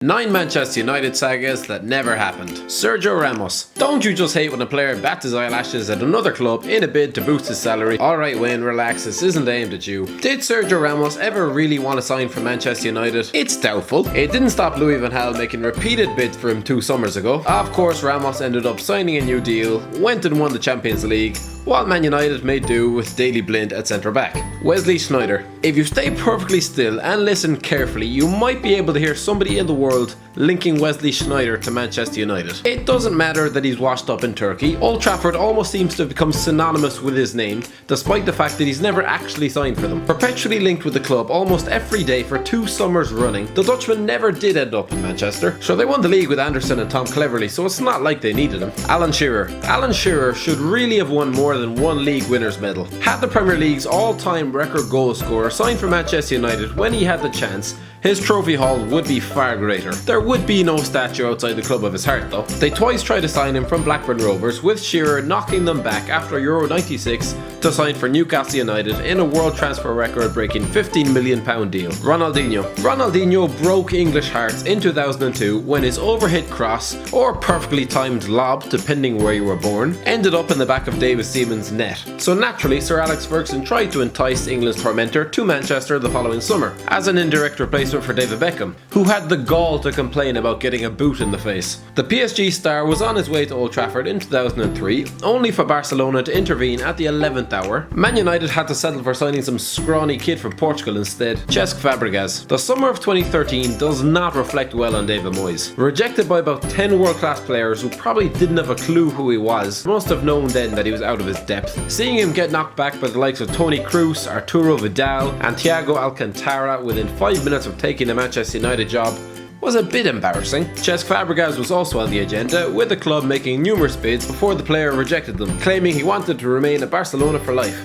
9 Manchester United sagas that never happened. Sergio Ramos. Don't you just hate when a player bats his eyelashes at another club in a bid to boost his salary? Alright Wayne, relax, this isn't aimed at you. Did Sergio Ramos ever really want to sign for Manchester United? It's doubtful. It didn't stop Louis van Gaal making repeated bids for him 2 summers ago. Of course, Ramos ended up signing a new deal, went and won the Champions League, while Man United made do with Daley Blind at centre back. Wesley Sneijder. If you stay perfectly still and listen carefully, you might be able to hear somebody in the world linking Wesley Sneijder to Manchester United. It doesn't matter that he's washed up in Turkey. Old Trafford almost seems to have become synonymous with his name, despite the fact that he's never actually signed for them. Perpetually linked with the club almost every day for 2 summers running, the Dutchman never did end up in Manchester. Sure, they won the league with Anderson and Tom Cleverley, so it's not like they needed him. Alan Shearer. Alan Shearer should really have won more than 1 league winners medal. Had the Premier League's all-time record goal scorer signed for Manchester United when he had the chance, his trophy haul would be far greater. There would be no statue outside the club of his heart though. They twice tried to sign him from Blackburn Rovers, with Shearer knocking them back after Euro 96 to sign for Newcastle United in a world transfer record breaking £15 million deal. Ronaldinho. Ronaldinho broke English hearts in 2002 when his overhit cross, or perfectly timed lob depending where you were born, ended up in the back of David Seaman's net. So naturally Sir Alex Ferguson tried to entice England's tormentor to Manchester the following summer, as an indirect replacement for David Beckham, who had the gall to complain about getting a boot in the face. The PSG star was on his way to Old Trafford in 2003, only for Barcelona to intervene at the 11th hour. Man United had to settle for signing some scrawny kid from Portugal instead, Cesc Fabregas. The summer of 2013 does not reflect well on David Moyes. Rejected by about 10 world-class players who probably didn't have a clue who he was, must have known then that he was out of his depth. Seeing him get knocked back by the likes of Toni Kroos, Arturo Vidal and Thiago Alcantara within 5 minutes of taking the Manchester United job was a bit embarrassing. Cesc Fabregas was also on the agenda, with the club making numerous bids before the player rejected them, claiming he wanted to remain at Barcelona for life.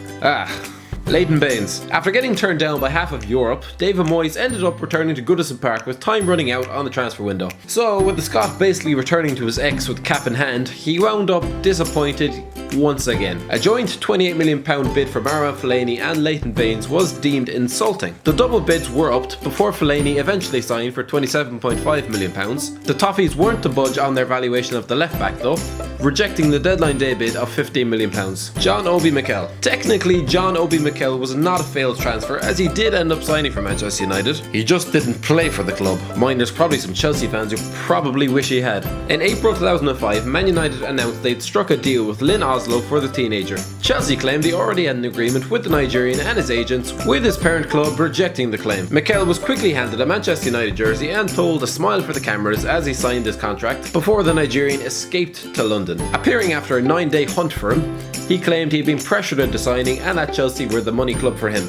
Leighton Baines. After getting turned down by half of Europe, David Moyes ended up returning to Goodison Park with time running out on the transfer window. So, with the Scot basically returning to his ex with cap in hand, he wound up disappointed once again. A joint £28 million bid for Marouane Fellaini and Leighton Baines was deemed insulting. The double bids were upped before Fellaini eventually signed for £27.5 million. The Toffees weren't to budge on their valuation of the left back though, rejecting the deadline day bid of £15 million. John Obi Mikel. Technically, John Obi Mikel was not a failed transfer, as he did end up signing for Manchester United. He just didn't play for the club. Mind, there's probably some Chelsea fans who probably wish he had. In April 2005, Man United announced they'd struck a deal with Lynn Oslo for the teenager. Chelsea claimed they already had an agreement with the Nigerian and his agents, with his parent club rejecting the claim. Mikel was quickly handed a Manchester United jersey and told to smile for the cameras as he signed his contract before the Nigerian escaped to London. Appearing after a 9-day hunt for him, he claimed he'd been pressured into signing and that Chelsea were the money club for him.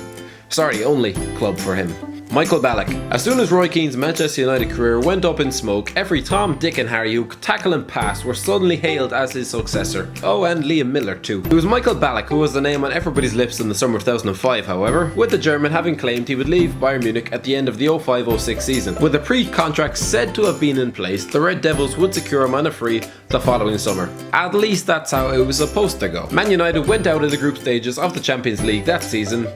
Sorry, only club for him. Michael Ballack. As soon as Roy Keane's Manchester United career went up in smoke, every Tom, Dick and Harry who could tackle and pass were suddenly hailed as his successor. Oh, and Liam Miller too. It was Michael Ballack who was the name on everybody's lips in the summer of 2005, however, with the German having claimed he would leave Bayern Munich at the end of the 05-06 season. With a pre-contract said to have been in place, the Red Devils would secure him on a free the following summer. At least that's how it was supposed to go. Man United went out in the group stages of the Champions League that season,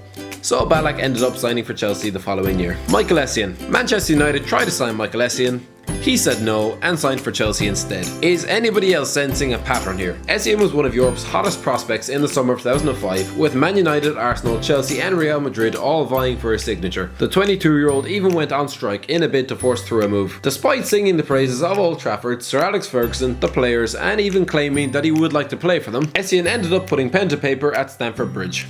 so Ballack ended up signing for Chelsea the following year. Michael Essien. Manchester United tried to sign Michael Essien. He said no and signed for Chelsea instead. Is anybody else sensing a pattern here? Essien was one of Europe's hottest prospects in the summer of 2005, with Man United, Arsenal, Chelsea and Real Madrid all vying for his signature. The 22-year-old even went on strike in a bid to force through a move. Despite singing the praises of Old Trafford, Sir Alex Ferguson, the players and even claiming that he would like to play for them, Essien ended up putting pen to paper at Stamford Bridge.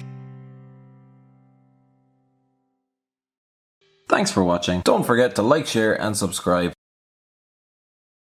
Thanks for watching. Don't forget to like, share and subscribe.